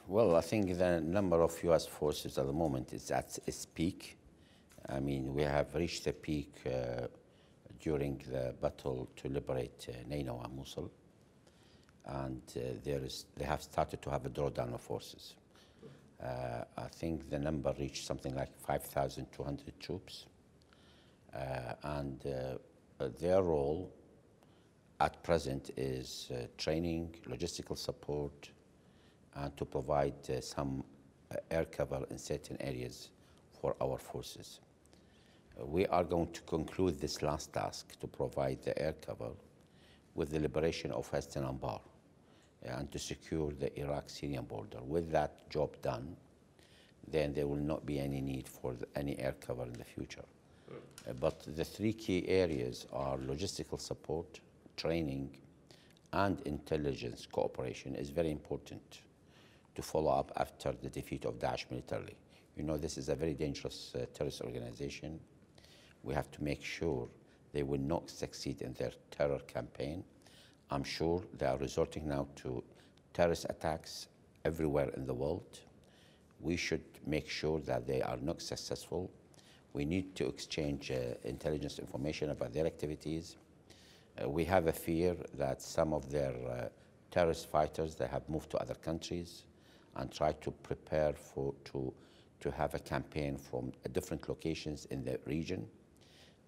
Well, I think the number of U.S. forces at the moment is at its peak. I mean, we have reached the peak during the battle to liberate Nainawa and Mosul, and they have started to have a drawdown of forces. I think the number reached something like 5,200 troops, and their role at present is training, logistical support, and to provide some air cover in certain areas for our forces. We are going to conclude this last task to provide the air cover with the liberation of Heston and Bar and to secure the Iraq-Syrian border. With that job done, then there will not be any need for any air cover in the future. But the three key areas are logistical support, training, and intelligence cooperation is very important to follow up after the defeat of Daesh militarily. You know, this is a very dangerous terrorist organization. We have to make sure they will not succeed in their terror campaign. I'm sure they are resorting now to terrorist attacks everywhere in the world. We should make sure that they are not successful. We need to exchange intelligence information about their activities. We have a fear that some of their terrorist fighters, they have moved to other countries and try to prepare to have a campaign from different locations in the region.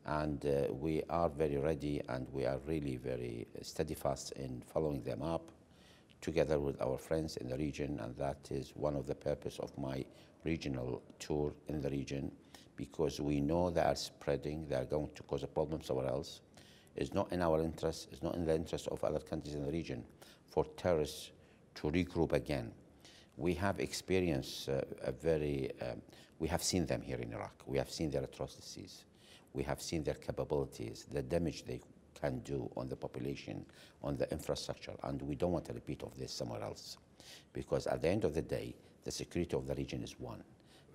And we are very ready, and we are really very steadfast in following them up together with our friends in the region, and that is one of the purpose of my regional tour in the region, because we know they are spreading, they are going to cause a problem somewhere else. It's not in our interest, it's not in the interest of other countries in the region for terrorists to regroup again. We have experienced we have seen them here in Iraq. We have seen their atrocities. We have seen their capabilities, the damage they can do on the population, on the infrastructure, and we don't want a repeat of this somewhere else. Because at the end of the day, the security of the region is one.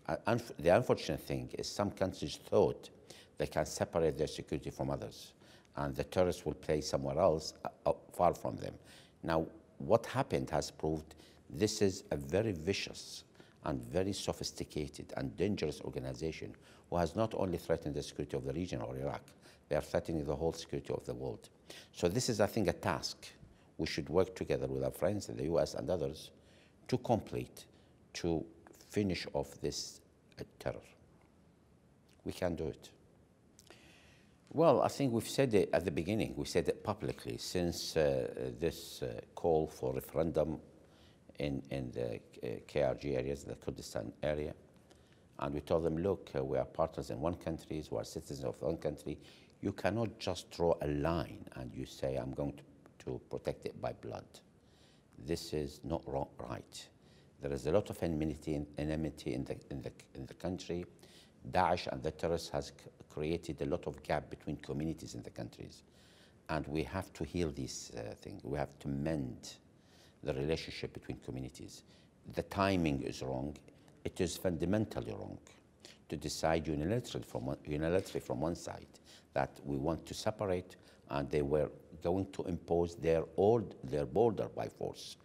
The unfortunate thing is some countries thought they can separate their security from others, and the terrorists will play somewhere else, far from them. Now, what happened has proved this is a very vicious and very sophisticated and dangerous organization who has not only threatened the security of the region or Iraq, they are threatening the whole security of the world. So this is, I think, a task we should work together with our friends in the US and others to complete, to finish off this terror. We can do it. Well, I think we've said it at the beginning. We said it publicly since this call for referendum in the KRG areas, the Kurdistan area. And we told them, look, we are partners in one country, we are citizens of one country. You cannot just draw a line and you say, I'm going to protect it by blood. This is not right. There is a lot of enmity in the country. Daesh and the terrorists has created a lot of gap between communities in the countries. And we have to heal these things. We have to mend the relationship between communities. The timing is wrong. It is fundamentally wrong to decide unilaterally from one side that we want to separate, and they were going to impose their border by force.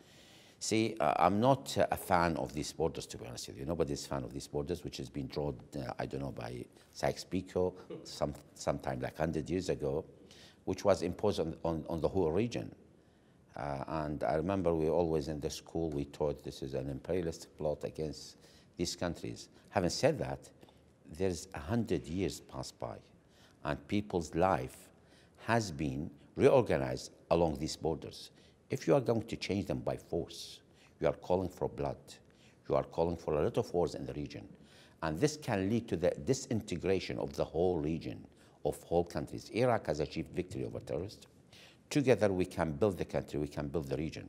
See, I'm not a fan of these borders, to be honest with you. Nobody's a fan of these borders, which has been drawn, I don't know, by Sykes-Picot sometime like 100 years ago, which was imposed on the whole region. And I remember we always in the school, we taught this is an imperialistic plot against these countries. Having said that, there's 100 years passed by, and people's life has been reorganized along these borders. If you are going to change them by force, you are calling for blood. You are calling for a lot of wars in the region. And this can lead to the disintegration of the whole region, of whole countries. Iraq has achieved victory over terrorists. Together we can build the country, we can build the region.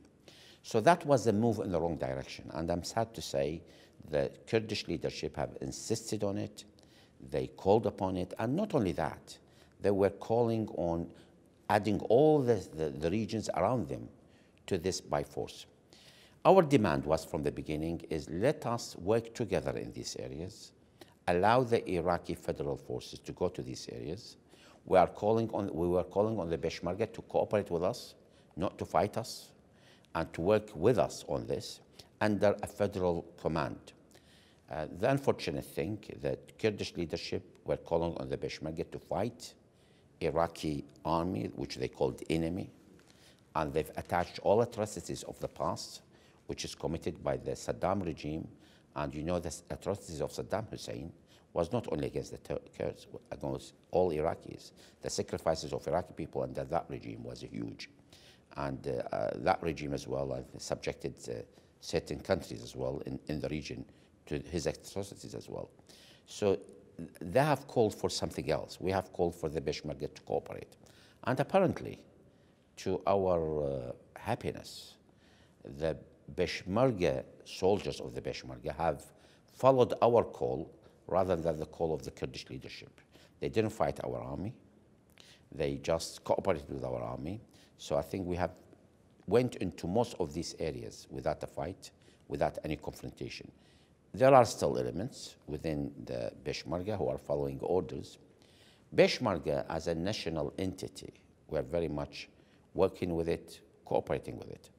So that was a move in the wrong direction. And I'm sad to say the Kurdish leadership have insisted on it. They called upon it. And not only that, they were calling on adding all the regions around them to this by force. Our demand was from the beginning is let us work together in these areas, allow the Iraqi federal forces to go to these areas. We were calling on the Peshmerga to cooperate with us, not to fight us, and to work with us on this. under a federal command. The unfortunate thing that Kurdish leadership were calling on the Peshmerga to fight Iraqi army, which they called enemy, and they've attached all atrocities of the past, which is committed by the Saddam regime. And you know the atrocities of Saddam Hussein was not only against the Kurds, against all Iraqis. The sacrifices of Iraqi people under that regime was huge. And that regime as well subjected certain countries as well in the region to his atrocities as well. So they have called for something else. We have called for the Peshmerga to cooperate. And apparently, to our happiness, the Peshmerga, soldiers of the Peshmerga have followed our call rather than the call of the Kurdish leadership. They didn't fight our army. They just cooperated with our army. So I think we have went into most of these areas without a fight, without any confrontation. There are still elements within the Peshmerga who are following orders. Peshmerga as a national entity, we're very much working with it, cooperating with it.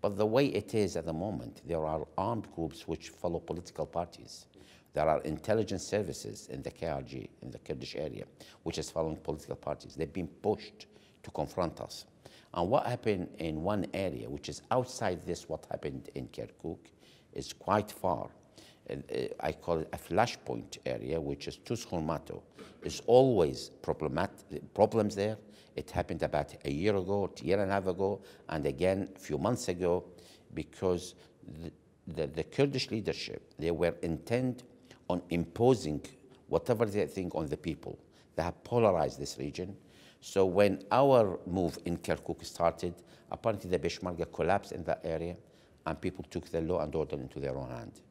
But the way it is at the moment, there are armed groups which follow political parties. There are intelligence services in the KRG, in the Kurdish area, which is following political parties. They've been pushed to confront us. And what happened in one area, which is outside this, what happened in Kirkuk, is quite far. I call it a flashpoint area, which is Tushurmato. There's always problems there. It happened about a year ago, a year and a half ago, and again a few months ago, because the Kurdish leadership, they were intent on imposing whatever they think on the people. They have polarized this region. So when our move in Kirkuk started, apparently the Peshmerga collapsed in that area, and people took the law and order into their own hand.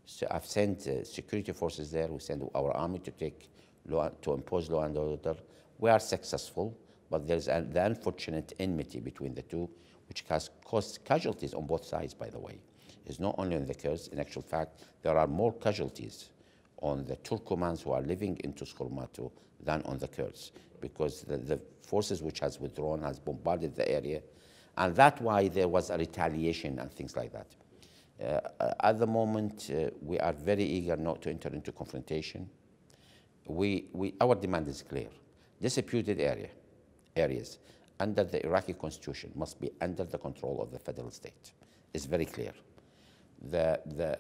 So I've sent security forces there. We send our army to impose law and order. We are successful, but there's the unfortunate enmity between the two, which has caused casualties on both sides, by the way. It's not only on the Kurds. In actual fact, there are more casualties on the Turkomans who are living in Tushurmato than on the Kurds, because the forces which has withdrawn has bombarded the area, and that's why there was a retaliation and things like that. At the moment, we are very eager not to enter into confrontation. Our demand is clear. Disputed areas under the Iraqi constitution must be under the control of the federal state. It's very clear.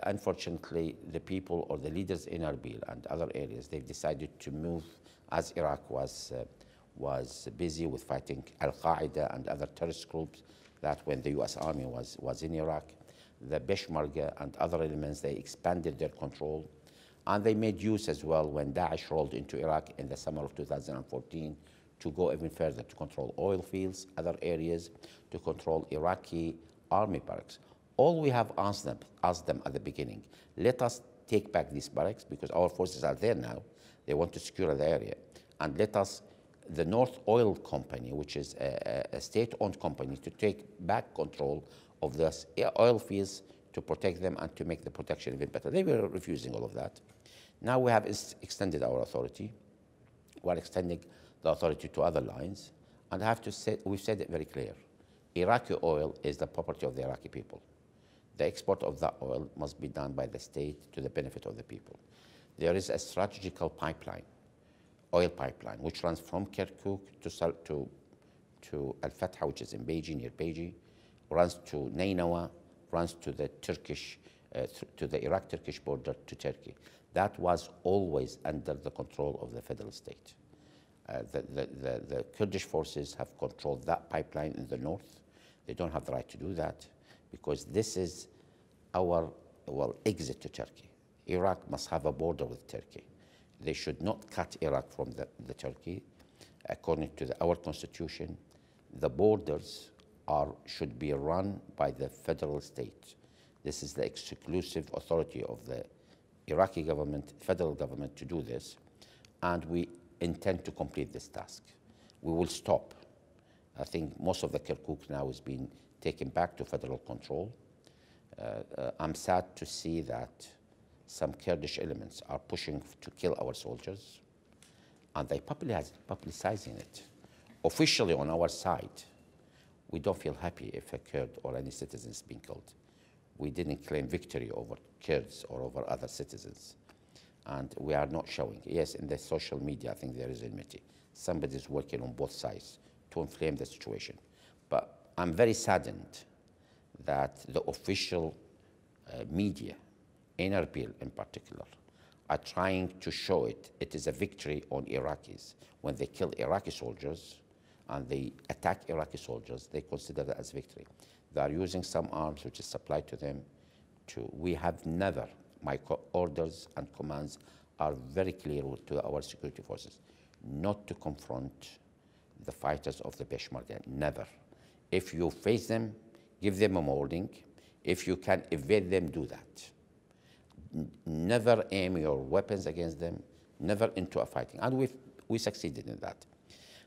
Unfortunately, the people or the leaders in Erbil and other areas, they've decided to move, as Iraq was busy with fighting Al-Qaeda and other terrorist groups, that when the US Army was in Iraq, the Peshmerga and other elements, they expanded their control. And they made use as well when Daesh rolled into Iraq in the summer of 2014 to go even further, to control oil fields, other areas, to control Iraqi army barracks. All we have asked them at the beginning, let us take back these barracks because our forces are there now. They want to secure the area. And let us, the North Oil Company, which is a state-owned company, to take back control of the oil fields to protect them and to make the protection even better. They were refusing all of that. Now we have extended our authority. We're extending the authority to other lines. And I have to say, we've said it very clear. Iraqi oil is the property of the Iraqi people. The export of that oil must be done by the state to the benefit of the people. There is a strategical pipeline, oil pipeline, which runs from Kirkuk to Al-Fatha, which is in Beiji, near Beiji, runs to Nainawa, runs to the to the Iraq-Turkish border to Turkey. That was always under the control of the federal state. The Kurdish forces have controlled that pipeline in the north. They don't have the right to do that because this is our exit to Turkey. Iraq must have a border with Turkey. They should not cut Iraq from the Turkey. According to our constitution, the borders should be run by the federal state. This is the exclusive authority of the Iraqi government, federal government, to do this, and we intend to complete this task. We will stop. I think most of the Kirkuk now is being taken back to federal control. I'm sad to see that some Kurdish elements are pushing to kill our soldiers, and they publicizing it. Officially on our side, we don't feel happy if a Kurd or any citizen is being killed. We didn't claim victory over Kurds or over other citizens. And we are not showing. Yes, in the social media, I think there is enmity. Somebody is working on both sides to inflame the situation. But I'm very saddened that the official media, in Erbil in particular, are trying to show it is a victory on Iraqis. When they kill Iraqi soldiers and they attack Iraqi soldiers, they consider that as victory. They are using some arms which is supplied to them. We have never, my orders and commands are very clear to our security forces, not to confront the fighters of the Peshmerga, never. If you face them, give them a warning. If you can evade them, do that. Never aim your weapons against them, never into a fighting. And we succeeded in that.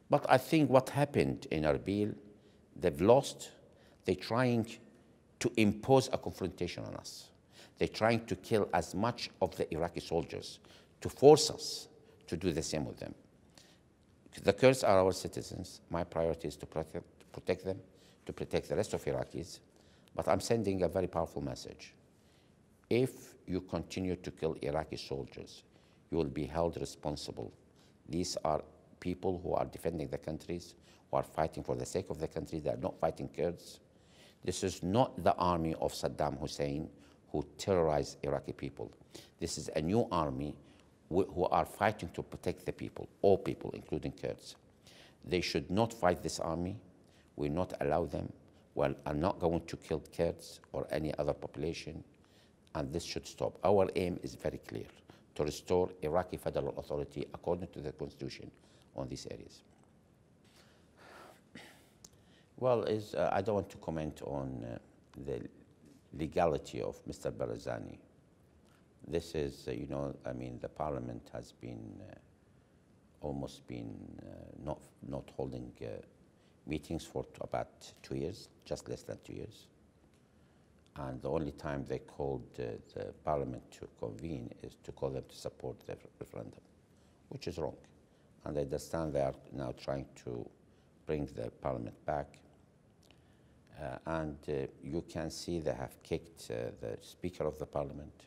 But I think what happened in Erbil, they've lost. They're trying to impose a confrontation on us. They're trying to kill as much of the Iraqi soldiers to force us to do the same with them. The Kurds are our citizens. My priority is to protect them, to protect the rest of Iraqis. But I'm sending a very powerful message. If you continue to kill Iraqi soldiers, you will be held responsible. These are people who are defending the countries, who are fighting for the sake of the country. They are not fighting Kurds. This is not the army of Saddam Hussein who terrorized Iraqi people. This is a new army who are fighting to protect the people, all people, including Kurds. They should not fight this army. We will not allow them. We are not going to kill Kurds or any other population, and this should stop. Our aim is very clear, to restore Iraqi federal authority according to the constitution on these areas. Well, I don't want to comment on the legality of Mr. Barzani. This is, you know, I mean, the parliament has been almost been not holding meetings for about 2 years, just less than 2 years. And the only time they called the parliament to convene is to call them to support the referendum, which is wrong. And I understand they are now trying to bring the parliament back. You can see they have kicked the Speaker of the Parliament.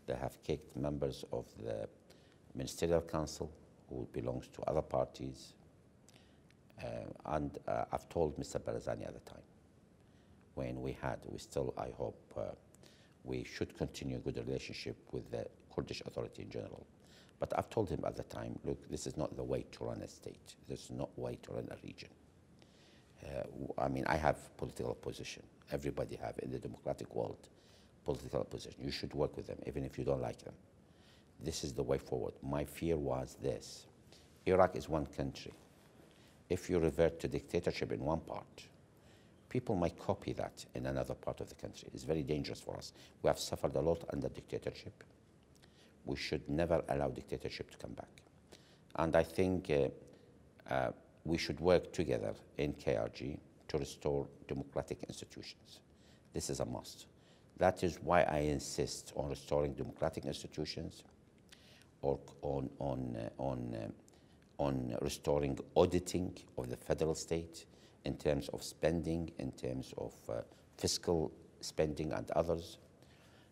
They have kicked members of the Ministerial Council who belongs to other parties. I've told Mr. Barzani at the time, when we still, I hope, we should continue a good relationship with the Kurdish Authority in general. But I've told him at the time, look, this is not the way to run a state. This is not the way to run a region. I mean, I have political opposition. Everybody have in the democratic world political opposition. You should work with them, even if you don't like them. This is the way forward. My fear was this. Iraq is one country. If you revert to dictatorship in one part, people might copy that in another part of the country. It's very dangerous for us. We have suffered a lot under dictatorship. We should never allow dictatorship to come back. And I think we should work together in KRG to restore democratic institutions. This is a must. That is why I insist on restoring democratic institutions, or on restoring auditing of the federal state in terms of spending, in terms of fiscal spending and others.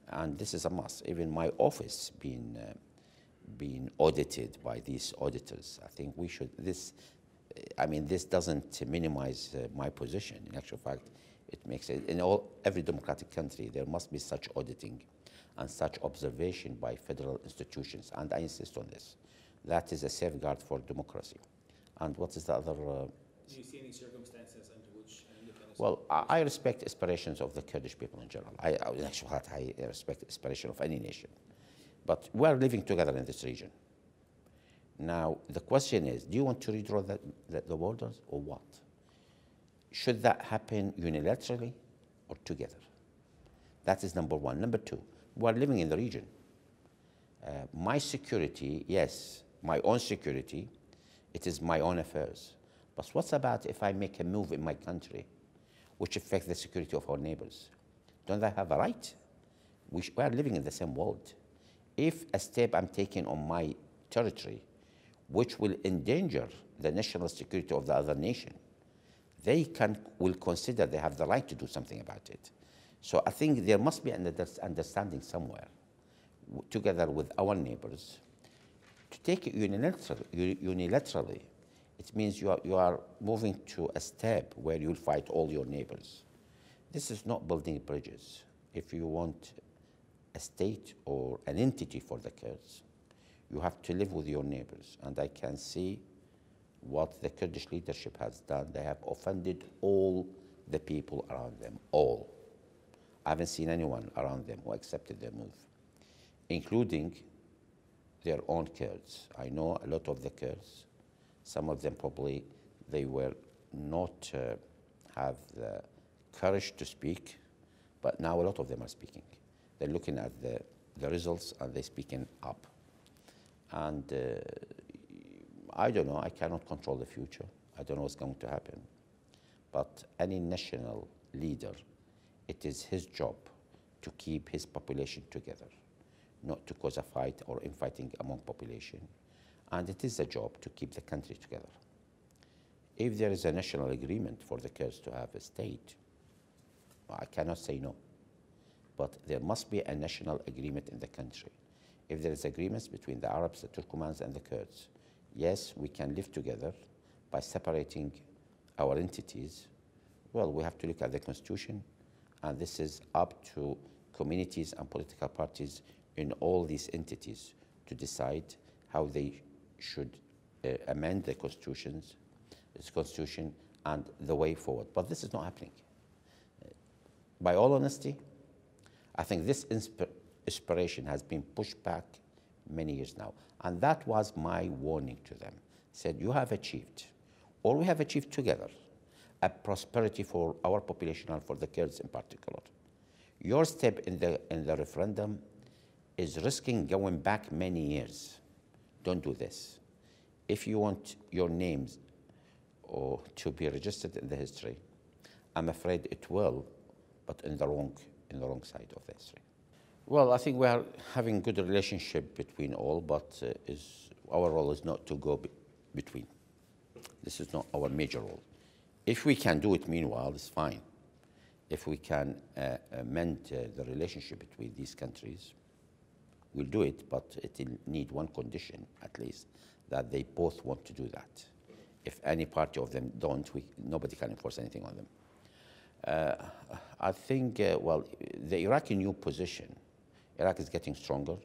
And this is a must. Even my office being audited by these auditors. I think we should, this doesn't minimize my position. In actual fact, it makes it, in every democratic country, there must be such auditing and such observation by federal institutions, and I insist on this. That is a safeguard for democracy. And what is the other? Do you see any circumstances under which independence? Well, I respect aspirations of the Kurdish people in general. I respect the aspiration of any nation. But we are living together in this region. Now, the question is, do you want to redraw the borders or what? Should that happen unilaterally or together? That is number one. Number two, we are living in the region. My security, yes, my own security, it is my own affairs. But what's about if I make a move in my country which affects the security of our neighbors? Don't I have a right? We are living in the same world. If a step I'm taking on my territory which will endanger the national security of the other nation, they will consider they have the right to do something about it. So I think there must be an understanding somewhere, together with our neighbors, to take it unilaterally. It means you are moving to a step where you'll fight all your neighbors. This is not building bridges. If you want a state or an entity for the Kurds, you have to live with your neighbors. And I can see what the Kurdish leadership has done. They have offended all the people around them, all. I haven't seen anyone around them who accepted their move, including their own Kurds. I know a lot of the Kurds. Some of them probably, they were not have the courage to speak, but now a lot of them are speaking. They're looking at the results and they're speaking up. And I don't know, I cannot control the future. I don't know what's going to happen. But any national leader, it is his job to keep his population together, not to cause a fight or infighting among population. And it is a job to keep the country together. If there is a national agreement for the Kurds to have a state, I cannot say no. But there must be a national agreement in the country. If there is agreements between the Arabs, the Turkomans, and the Kurds, yes, we can live together by separating our entities. Well, we have to look at the constitution, and this is up to communities and political parties in all these entities to decide how they should amend the constitution and the way forward. But this is not happening. By all honesty, I think this inspiration has been pushed back many years now. And that was my warning to them. Said, you have achieved, or we have achieved together, a prosperity for our population and for the Kurds in particular. Your step in the referendum is risking going back many years. Don't do this. If you want your names to be registered in the history, I'm afraid it will, but in the wrong side of the history. Well, I think we are having good relationship between all, but our role is not to go between. This is not our major role. If we can do it meanwhile, it's fine. If we can amend the relationship between these countries, we'll do it, but it will need one condition, at least, that they both want to do that. If any party of them don't, nobody can enforce anything on them. I think, well, the Iraqi new position, Iraq is getting stronger,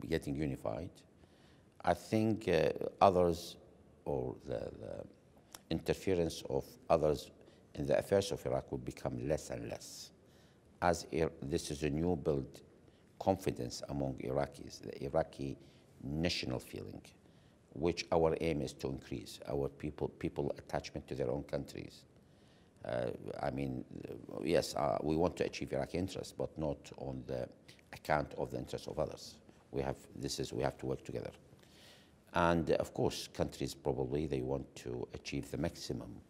getting unified. I think others, or the interference of others in the affairs of Iraq will become less and less. As this is a new build confidence among Iraqis, the Iraqi national feeling, which our aim is to increase, our people attachment to their own countries. I mean, yes, we want to achieve Iraqi interests, but not on the account of the interests of others. We have to work together. And of course, countries probably, they want to achieve the maximum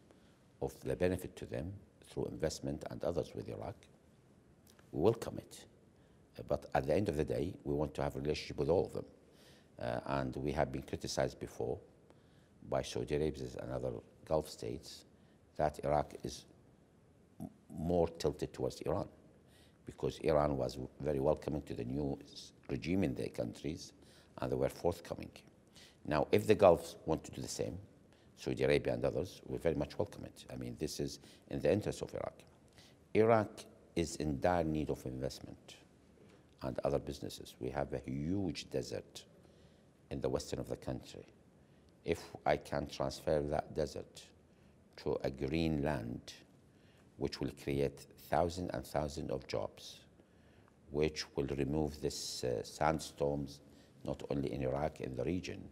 of the benefit to them through investment and others with Iraq. We welcome it. But at the end of the day, we want to have a relationship with all of them. And we have been criticized before by Saudi Arabia and other Gulf states that Iraq is more tilted towards Iran, because Iran was very welcoming to the new regime in their countries, and they were forthcoming. Now, if the Gulf want to do the same, Saudi Arabia and others, we very much welcome it. I mean, this is in the interest of Iraq. Iraq is in dire need of investment and other businesses. We have a huge desert in the western of the country. If I can transfer that desert to a green land, which will create thousands and thousands of jobs, which will remove this sandstorms, not only in Iraq, in the region,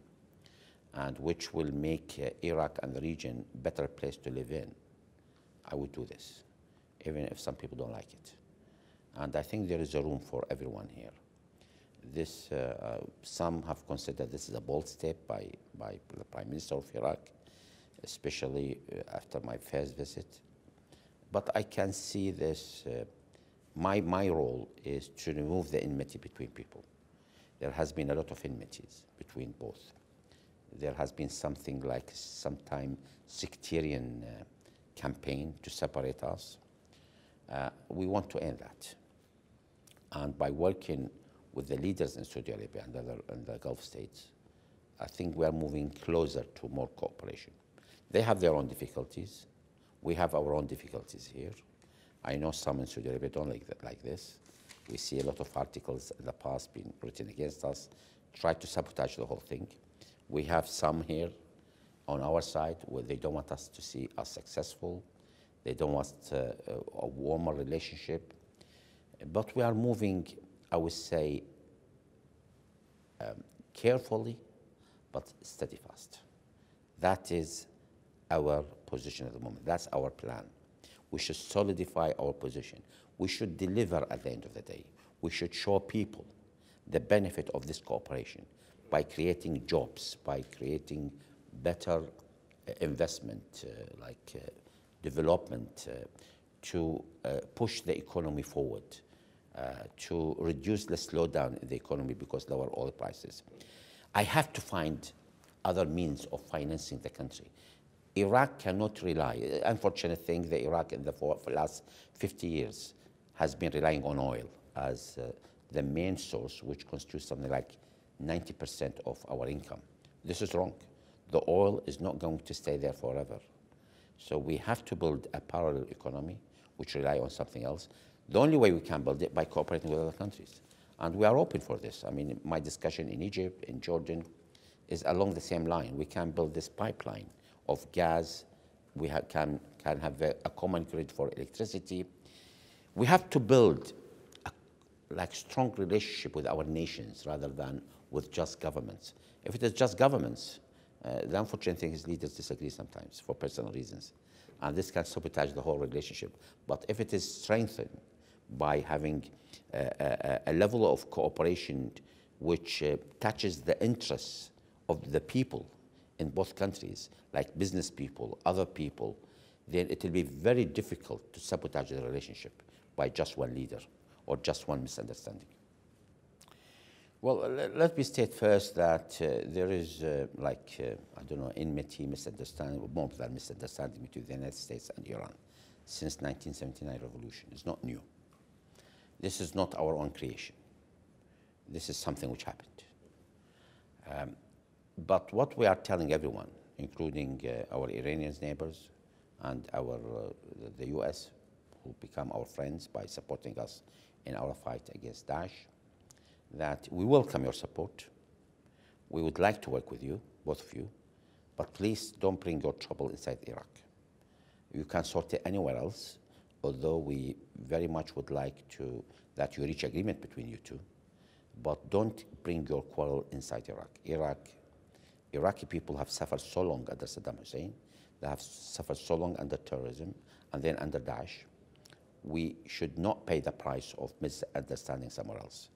and which will make Iraq and the region a better place to live in, I would do this, even if some people don't like it. And I think there is a room for everyone here. This, some have considered this is a bold step by the Prime Minister of Iraq, especially after my first visit. But I can see this, my role is to remove the enmity between people. There has been a lot of enmities between both. There has been something like sometime sectarian campaign to separate us. We want to end that. And by working with the leaders in Saudi Arabia and the Gulf states, I think we are moving closer to more cooperation. They have their own difficulties. We have our own difficulties here. I know some in Saudi Arabia don't like this. We see a lot of articles in the past being written against us, try to sabotage the whole thing. We have some here on our side where they don't want us to see us successful. They don't want a warmer relationship. But we are moving, I would say, carefully, but steadfast. That is our position at the moment. That's our plan. We should solidify our position. We should deliver at the end of the day. We should show people the benefit of this cooperation by creating jobs, by creating better investment, development, to push the economy forward, to reduce the slowdown in the economy because lower oil prices. I have to find other means of financing the country. Iraq cannot rely. Unfortunate thing, the Iraq in the last 50 years has been relying on oil as the main source, which constitutes something like 90% of our income. This is wrong. The oil is not going to stay there forever. So we have to build a parallel economy which rely on something else. The only way we can build it by cooperating with other countries. And we are open for this. I mean, my discussion in Egypt, in Jordan, is along the same line. We can build this pipeline of gas. We can have a common grid for electricity. We have to build a strong relationship with our nations rather than with just governments. If it is just governments, the unfortunate thing is leaders disagree sometimes for personal reasons. And this can sabotage the whole relationship. But if it is strengthened by having a level of cooperation which touches the interests of the people in both countries, like business people, other people, then it will be very difficult to sabotage the relationship by just one leader or just one misunderstanding. Well, let me state first that there is, I don't know, enmity, misunderstanding, more than misunderstanding between the United States and Iran since 1979 revolution. It's not new. This is not our own creation. This is something which happened. But what we are telling everyone, including our Iranian neighbors and the US, who become our friends by supporting us in our fight against Daesh, that we welcome your support. We would like to work with you, both of you, but please don't bring your trouble inside Iraq. You can sort it anywhere else, although we very much would like that you reach agreement between you two, but don't bring your quarrel inside Iraq. Iraqi people have suffered so long under Saddam Hussein. They have suffered so long under terrorism and then under Daesh. We should not pay the price of misunderstanding somewhere else.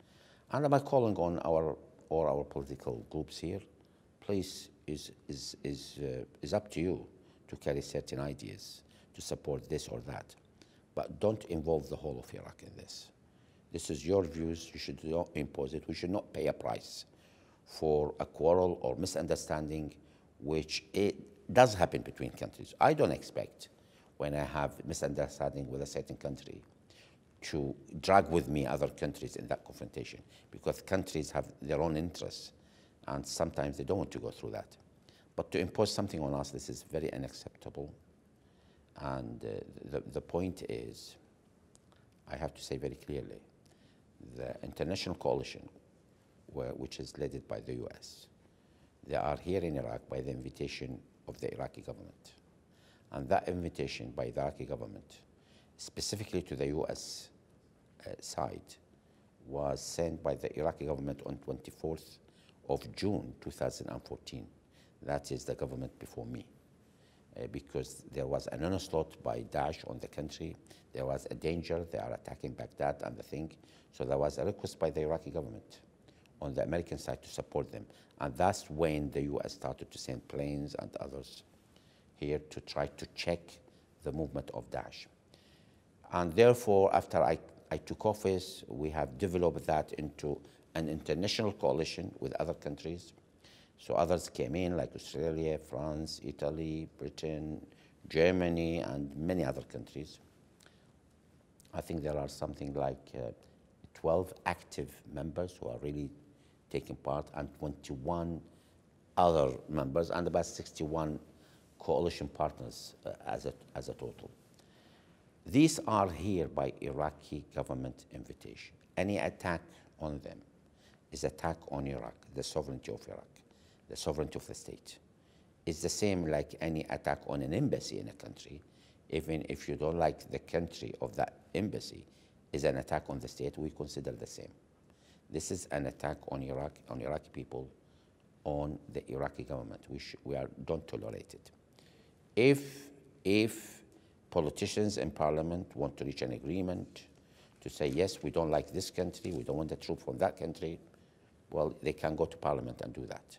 And I'm calling on our political groups here. Please, is up to you to carry certain ideas to support this or that, but don't involve the whole of Iraq in this. This is your views. You should not impose it. We should not pay a price for a quarrel or misunderstanding, which it does happen between countries. I don't expect, when I have misunderstanding with a certain country, to drag with me other countries in that confrontation, because countries have their own interests, and sometimes they don't want to go through that. But to impose something on us, this is very unacceptable. And the point is, I have to say very clearly, the international coalition, which is led by the US, they are here in Iraq by the invitation of the Iraqi government. And that invitation by the Iraqi government, specifically to the US side, was sent by the Iraqi government on 24th of June 2014. That is the government before me. Because there was an onslaught by Daesh on the country. There was a danger. They are attacking Baghdad and the thing. So there was a request by the Iraqi government on the American side to support them. And that's when the US started to send planes and others here to try to check the movement of Daesh. And therefore, after I took office, we have developed that into an international coalition with other countries. So others came in, like Australia, France, Italy, Britain, Germany, and many other countries. I think there are something like 12 active members who are really taking part, and 21 other members, and about 61 coalition partners as a total. These are here by Iraqi government invitation. Any attack on them is attack on Iraq, the sovereignty of Iraq, the sovereignty of the state. It's the same like any attack on an embassy in a country. Even if you don't like the country of that embassy, is an attack on the state, we consider the same. This is an attack on Iraq, on Iraqi people, on the Iraqi government. Don't tolerate it. If politicians in parliament want to reach an agreement to say, yes, we don't like this country, we don't want the troop from that country, well, they can go to parliament and do that.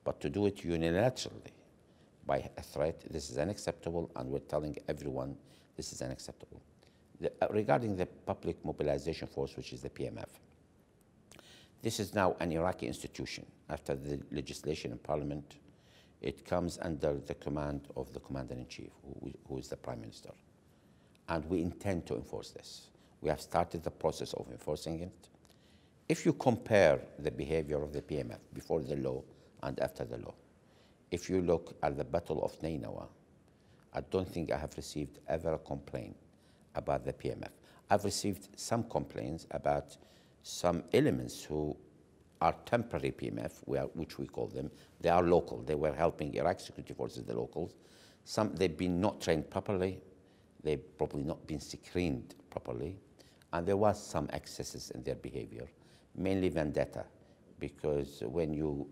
But to do it unilaterally by a threat, this is unacceptable, and we're telling everyone this is unacceptable. Regarding the Public Mobilization Force, which is the PMF, this is now an Iraqi institution. After the legislation in parliament, it comes under the command of the commander-in-chief, who is the prime minister. And we intend to enforce this. We have started the process of enforcing it. If you compare the behavior of the PMF before the law and after the law, if you look at the Battle of Nainawa, I don't think I have received ever a complaint about the PMF. I've received some complaints about some elements who are temporary PMF, which we call them. They are local. They were helping Iraq security forces, the locals. Some, they've been not trained properly. They've probably not been screened properly. And there was some excesses in their behavior, mainly vendetta, because when you,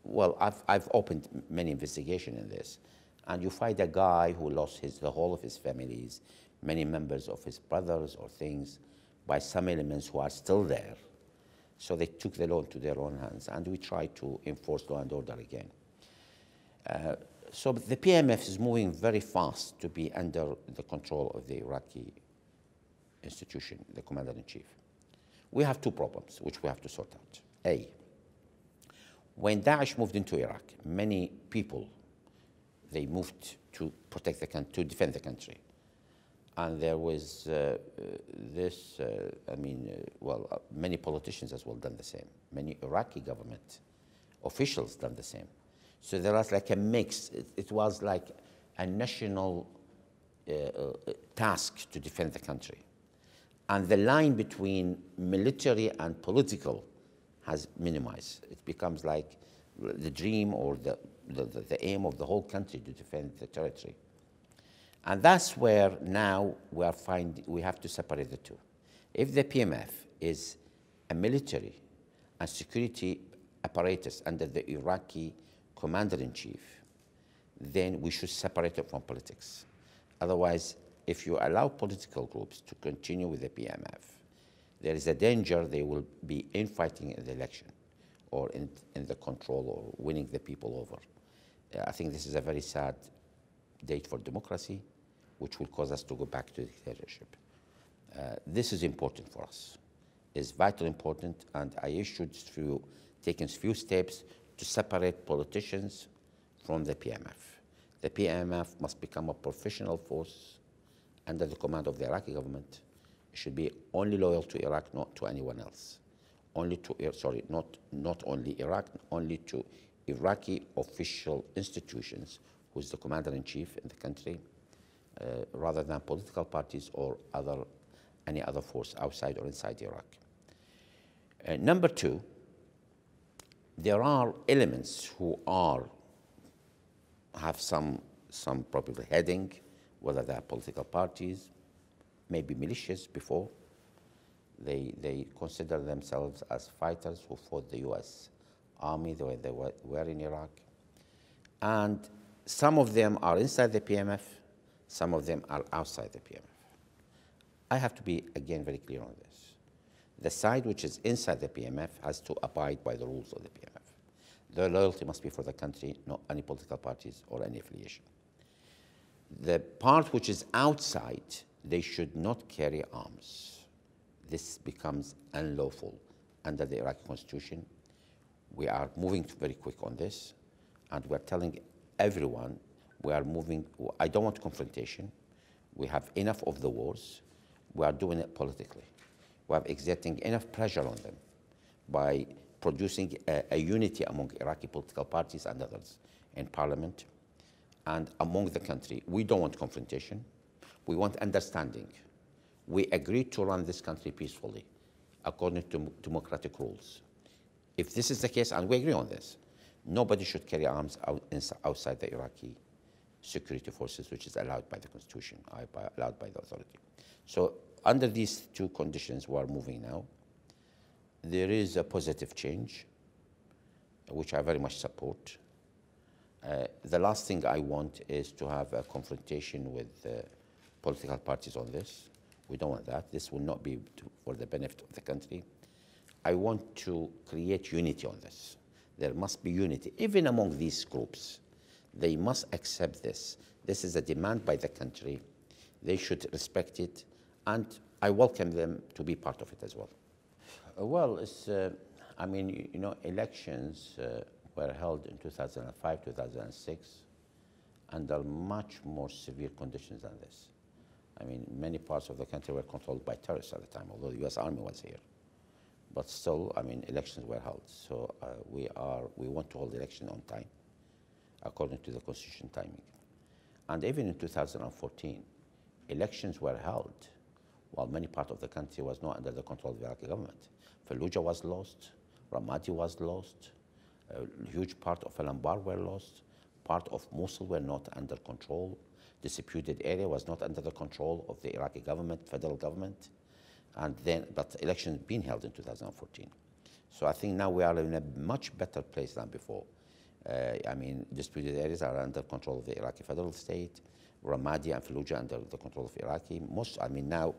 well, I've opened many investigations in this, and you find a guy who lost the whole of his families, many members of his brothers or things, by some elements who are still there. So they took the law into their own hands, and we tried to enforce law and order again. So the PMF is moving very fast to be under the control of the Iraqi institution, the commander-in-chief. We have two problems which we have to sort out. A, when Daesh moved into Iraq, many people, they moved to protect the country, to defend the country. And there was many politicians as well done the same. Many Iraqi government officials done the same. So there was like a mix. It was like a national task to defend the country. And the line between military and political has minimized. It becomes like the dream or the aim of the whole country to defend the territory. And that's where now we have to separate the two. If the PMF is a military and security apparatus under the Iraqi commander-in-chief, then we should separate it from politics. Otherwise, if you allow political groups to continue with the PMF, there is a danger they will be infighting in the election or in the control or winning the people over. I think this is a very sad date for democracy, which will cause us to go back to dictatorship. This is important for us. It's vitally important, and I issued taken few steps to separate politicians from the PMF. The PMF must become a professional force under the command of the Iraqi government. It should be only loyal to Iraq, not to anyone else. Not only Iraq, only to Iraqi official institutions, who's the commander-in-chief in the country, rather than political parties or any other force outside or inside Iraq. Number two, there are elements who have some probably heading, whether they are political parties, maybe militias before. They consider themselves as fighters who fought the US Army the way they were in Iraq. And some of them are inside the PMF, some of them are outside the PMF. I have to be, again, very clear on this. The side which is inside the PMF has to abide by the rules of the PMF. Their loyalty must be for the country, not any political parties or any affiliation. The part which is outside, they should not carry arms. This becomes unlawful under the Iraqi constitution. We are moving very quick on this, and we're telling everyone we are moving. I don't want confrontation. We have enough of the wars. We are doing it politically. We are exerting enough pressure on them by producing a unity among Iraqi political parties and others in parliament and among the country. We don't want confrontation. We want understanding. We agreed to run this country peacefully according to democratic rules. If this is the case, and we agree on this, nobody should carry arms outside the Iraqi security forces, which is allowed by the Constitution, allowed by the authority. So under these two conditions, we are moving now. There is a positive change, which I very much support. The last thing I want is to have a confrontation with political parties on this. We don't want that. This will not be for the benefit of the country. I want to create unity on this. There must be unity, even among these groups. They must accept this. This is a demand by the country. They should respect it, and I welcome them to be part of it as well. Well, it's, I mean, you know, elections were held in 2005, 2006, under much more severe conditions than this. I mean, many parts of the country were controlled by terrorists at the time, although the US Army was here. But still, I mean, elections were held. So we want to hold election on time, according to the Constitution timing. And even in 2014, elections were held while many parts of the country was not under the control of the Iraqi government. Fallujah was lost, Ramadi was lost, a huge part of Al-Anbar were lost, part of Mosul were not under control, the disputed area was not under the control of the Iraqi government, federal government, and then, but elections been held in 2014. So I think now we are in a much better place than before. I mean, disputed areas are under control of the Iraqi federal state, Ramadi and Fallujah under the control of Iraqi. I mean, now,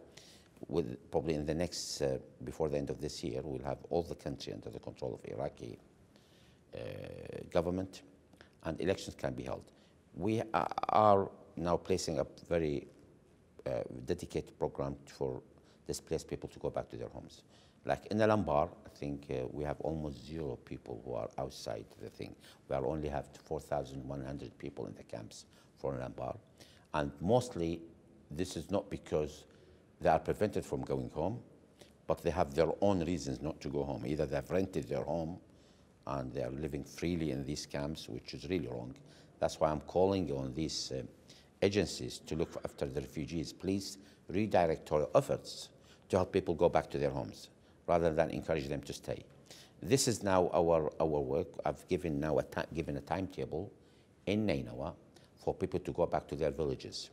with probably in the next, before the end of this year, we'll have all the country under the control of Iraqi government, and elections can be held. We are now placing a very dedicated program for displaced people to go back to their homes. Like in Al-Anbar, I think we have almost 0 people who are outside the thing. We only have 4,100 people in the camps for Al-Anbar. And mostly, this is not because they are prevented from going home, but they have their own reasons not to go home. Either they've rented their home and they are living freely in these camps, which is really wrong. That's why I'm calling on these agencies to look after the refugees. Please redirect our efforts to help people go back to their homes, rather than encourage them to stay. This is now our work. I've given now given a timetable in Nainawa for people to go back to their villages.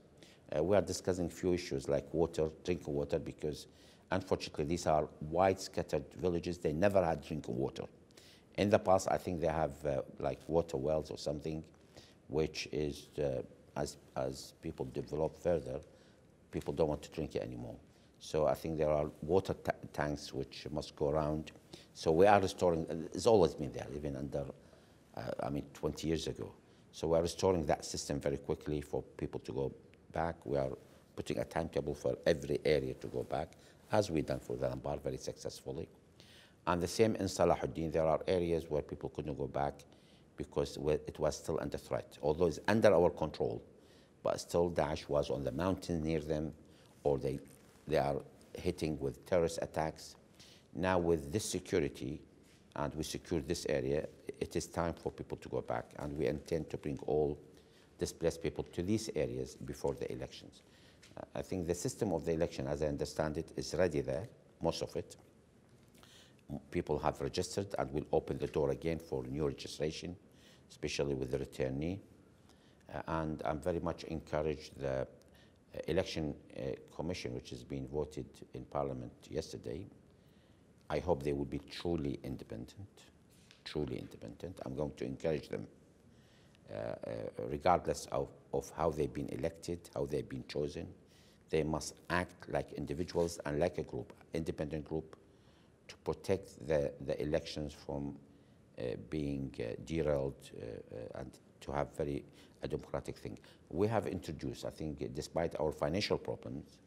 We are discussing a few issues like water, drinking water, because unfortunately these are wide scattered villages. They never had drinking water. In the past, I think they have like water wells or something, which is, as people develop further, people don't want to drink it anymore. So I think there are water tanks which must go around. So we are restoring, it's always been there, even under, 20 years ago. So we are restoring that system very quickly for people to go back. We are putting a timetable for every area to go back, as we've done for the Al-Anbar very successfully. And the same in Salahuddin, there are areas where people couldn't go back because it was still under threat. Although it's under our control, but still Daesh was on the mountain near them, or they are hitting with terrorist attacks. Now with this security, and we secured this area, it is time for people to go back, and we intend to bring all displaced people to these areas before the elections. I think the system of the election, as I understand it, is ready there, most of it. People have registered, and we'll open the door again for new registration, especially with the returnee. And I'm very much encouraged the election commission, which has been voted in Parliament yesterday. I hope they will be truly independent, truly independent. I'm going to encourage them, regardless of how they've been elected, how they've been chosen. They must act like individuals and like a group, independent group, to protect the elections from being derailed and to have a democratic thing. We have introduced, I think, despite our financial problems,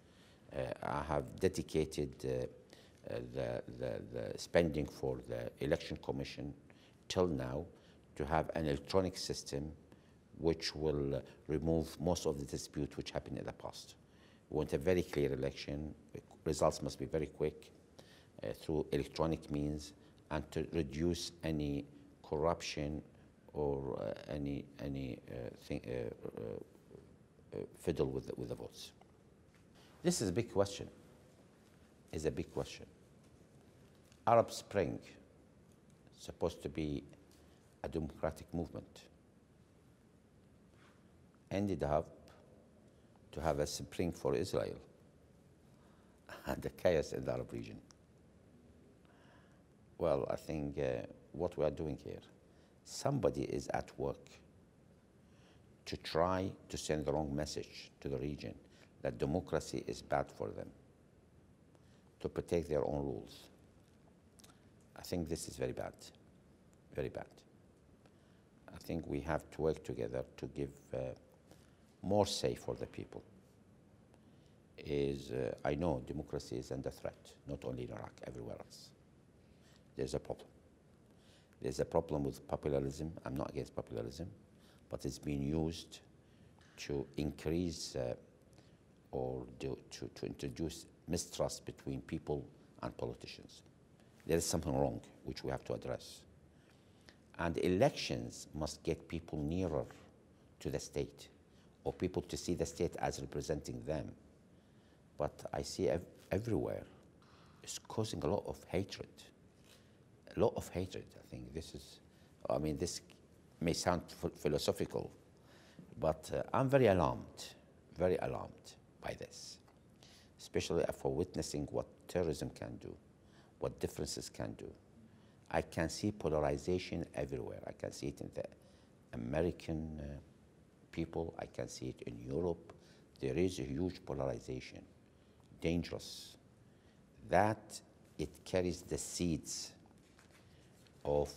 I have dedicated the spending for the election commission till now to have an electronic system which will remove most of the dispute which happened in the past. We want a very clear election, results must be very quick through electronic means, and to reduce any corruption or any fiddle with the votes. This is a big question. Is a big question. Arab Spring is supposed to be a democratic movement. Ended up to have a spring for Israel and the chaos in the Arab region. Well, I think what we are doing here, somebody is at work to try to send the wrong message to the region that democracy is bad for them, to protect their own rules. I think this is very bad, very bad. I think we have to work together to give more say for the people. I know democracy is under threat, not only in Iraq, everywhere else. There's a problem. There's a problem with popularism. I'm not against popularism, but it's being used to increase or to introduce mistrust between people and politicians. There is something wrong, which we have to address. And elections must get people nearer to the state, or people to see the state as representing them. But I see everywhere it's causing a lot of hatred. A lot of hatred. I think this is, I mean, this may sound philosophical, but I'm very alarmed by this, especially after witnessing what terrorism can do, what differences can do. I can see polarization everywhere. I can see it in the American people. I can see it in Europe. There is a huge polarization, dangerous. That it carries the seeds of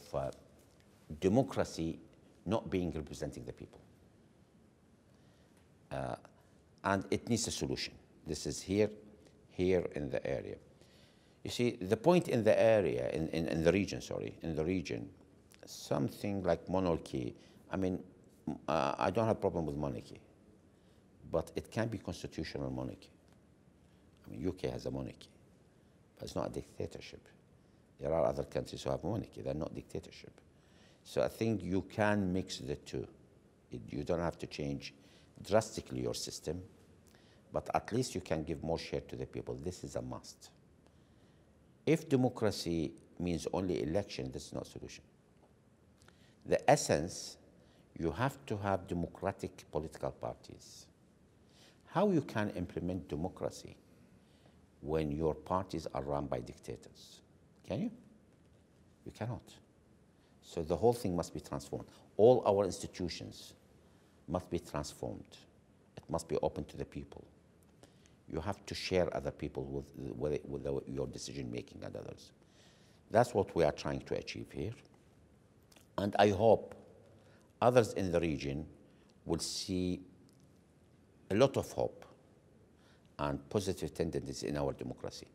democracy not being representing the people. And it needs a solution. This is here in the area. You see, the point in the area, in the region, something like monarchy, I mean, I don't have a problem with monarchy, but it can be constitutional monarchy. I mean, UK has a monarchy, but it's not a dictatorship. There are other countries who have monarchy, they're not dictatorship. So I think you can mix the two. You don't have to change drastically your system, but at least you can give more share to the people. This is a must. If democracy means only election, this is not a solution. The essence, you have to have democratic political parties. How you can implement democracy when your parties are run by dictators? Can you? You cannot. So the whole thing must be transformed. All our institutions must be transformed. It must be open to the people. You have to share other people with your decision making and others. That's what we are trying to achieve here. And I hope others in the region will see a lot of hope and positive tendencies in our democracy.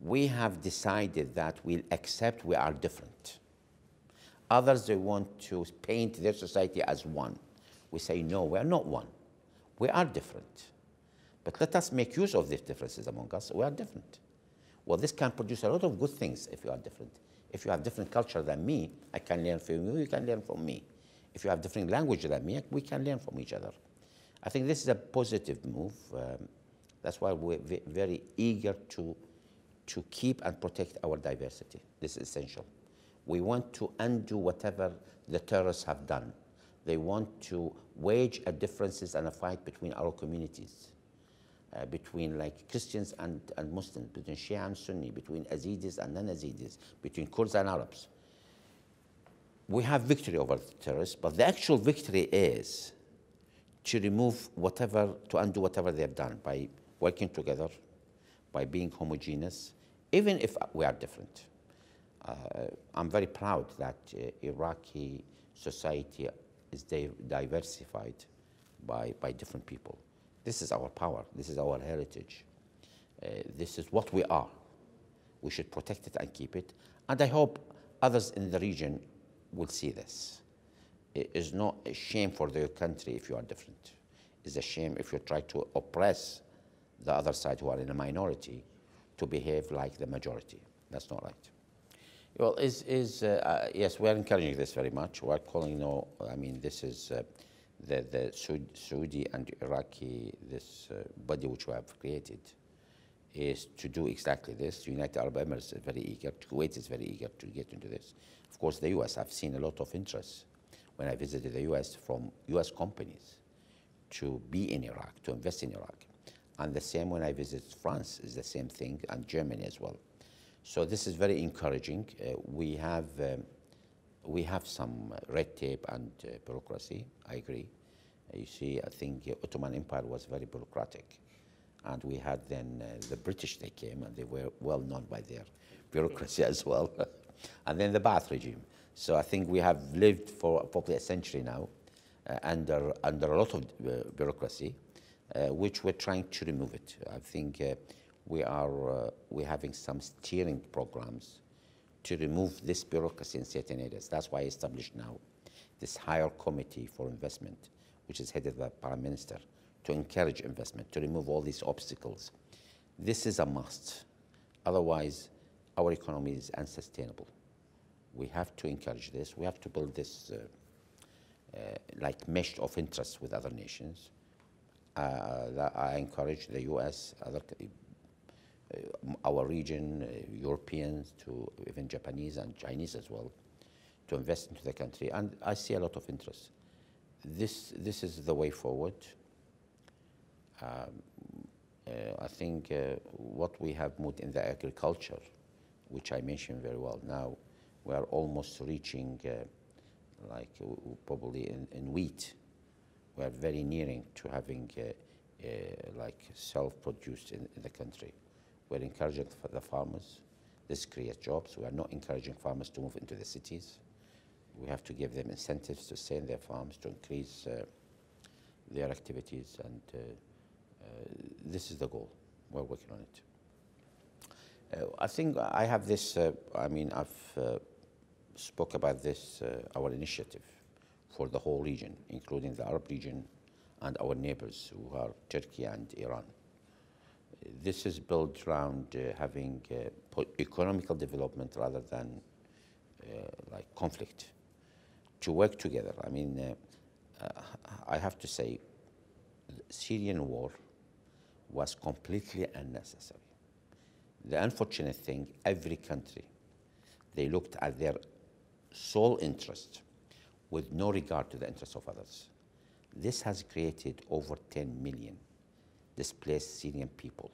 We have decided that we'll accept we are different. Others, they want to paint their society as one. We say, no, we are not one. We are different. But let us make use of these differences among us. We are different. Well, this can produce a lot of good things if you are different. If you have different culture than me, I can learn from you, you can learn from me. If you have different language than me, we can learn from each other. I think this is a positive move. That's why we're very eager to keep and protect our diversity. This is essential. We want to undo whatever the terrorists have done. They want to wage a differences and a fight between our communities, between like Christians and Muslims, between Shia and Sunni, between Yazidis and non-Yazidis, between Kurds and Arabs. We have victory over the terrorists, but the actual victory is to remove whatever, to undo whatever they have done by working together, by being homogeneous, even if we are different. I'm very proud that Iraqi society is diversified by different people. This is our power. This is our heritage. This is what we are. We should protect it and keep it. And I hope others in the region will see this. It is not a shame for your country if you are different. It's a shame if you try to oppress the other side who are in a minority to behave like the majority. That's not right. Well, yes, we're encouraging this very much. We're calling, I mean, this is the Saudi and Iraqi, this body which we have created, is to do exactly this. The United Arab Emirates is very eager, Kuwait is very eager to get into this. Of course, the US, I've seen a lot of interest when I visited the US from US companies to be in Iraq, to invest in Iraq. And the same when I visit France is the same thing, and Germany as well. So this is very encouraging. We have some red tape and bureaucracy, I agree. You see, I think Ottoman Empire was very bureaucratic. And we had then the British, they came, and they were well known by their bureaucracy as well. And then the Ba'ath regime. So I think we have lived for probably a century now under a lot of bureaucracy, which we're trying to remove it. I think we're having some steering programs to remove this bureaucracy in certain areas. That's why I established now this higher committee for investment, which is headed by the Prime Minister, to encourage investment, to remove all these obstacles. This is a must. Otherwise, our economy is unsustainable. We have to encourage this. We have to build this like mesh of interests with other nations. That I encourage the US, our region, Europeans, to even Japanese and Chinese as well, to invest into the country. And I see a lot of interest. This is the way forward. I think what we have moved in the agriculture, which I mentioned very well now, we are almost reaching like probably in wheat. We are very nearing to having like self-produced in the country. We're encouraging the farmers. This creates jobs. We are not encouraging farmers to move into the cities. We have to give them incentives to stay in their farms, to increase their activities, and this is the goal. We're working on it. I think I have this, I mean, I've spoke about this, our initiative for the whole region, including the Arab region and our neighbors who are Turkey and Iran. This is built around having economical development rather than like conflict, to work together. I mean, I have to say, the Syrian war was completely unnecessary. The unfortunate thing, every country, they looked at their sole interest with no regard to the interests of others. This has created over 10 million displaced Syrian people.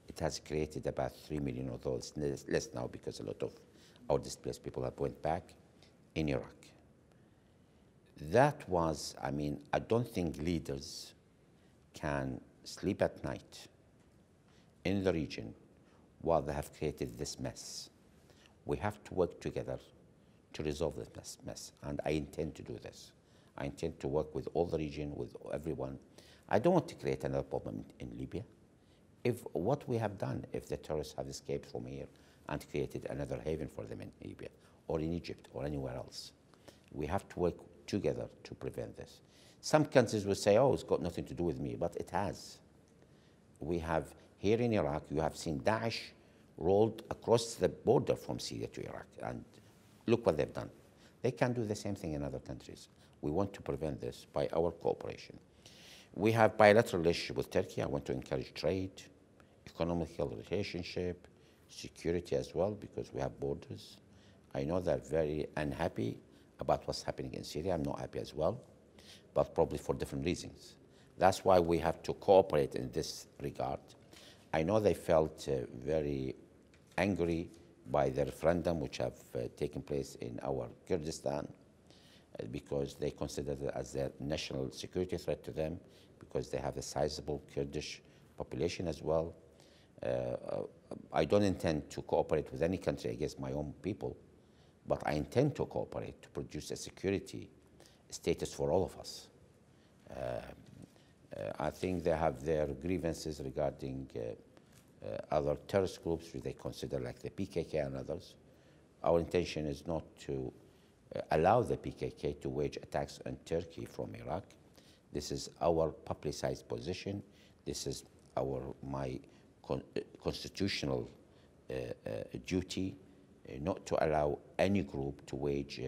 It has created about 3 million, although it's less now because a lot of our displaced people have went back in Iraq. That was, I mean, I don't think leaders can sleep at night in the region while they have created this mess. We have to work together to resolve this mess, and I intend to do this. I intend to work with all the region, with everyone. I don't want to create another problem in Libya. If what we have done, if the terrorists have escaped from here and created another haven for them in Libya, or in Egypt, or anywhere else, we have to work together to prevent this. Some countries will say, oh, it's got nothing to do with me, but it has. We have, here in Iraq, you have seen Daesh rolled across the border from Syria to Iraq, and look what they've done. They can do the same thing in other countries. We want to prevent this by our cooperation. We have bilateral relationship with Turkey. I want to encourage trade, economical relationship, security as well, because we have borders. I know they're very unhappy about what's happening in Syria. I'm not happy as well, but probably for different reasons. That's why we have to cooperate in this regard. I know they felt very angry by the referendum which have taken place in our Kurdistan, because they consider it as a national security threat to them, because they have a sizable Kurdish population as well. I don't intend to cooperate with any country against my own people, but I intend to cooperate to produce a security status for all of us. I think they have their grievances regarding other terrorist groups which they consider like the PKK and others. Our intention is not to allow the PKK to wage attacks on Turkey from Iraq. This is our publicized position. This is my constitutional duty not to allow any group to wage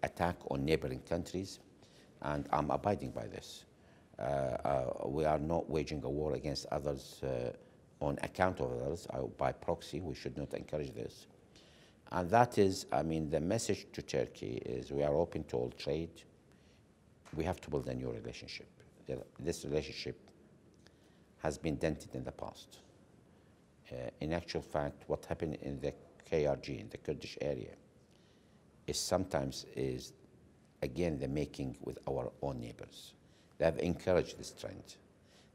attack on neighboring countries, and I'm abiding by this. We are not waging a war against others on account of others, by proxy. We should not encourage this. And that is, I mean, the message to Turkey is we are open to all trade. We have to build a new relationship. This relationship has been dented in the past. In actual fact, what happened in the KRG, in the Kurdish area, is sometimes again, the making with our own neighbors. They have encouraged this trend.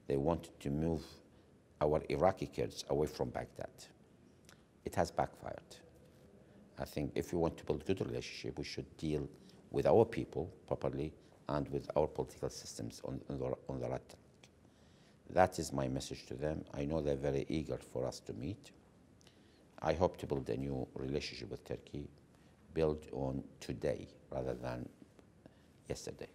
They wanted to move our Iraqi Kurds away from Baghdad. It has backfired. I think if we want to build a good relationship, we should deal with our people properly and with our political systems on the right track. That is my message to them. I know they're very eager for us to meet. I hope to build a new relationship with Turkey, built on today rather than yesterday.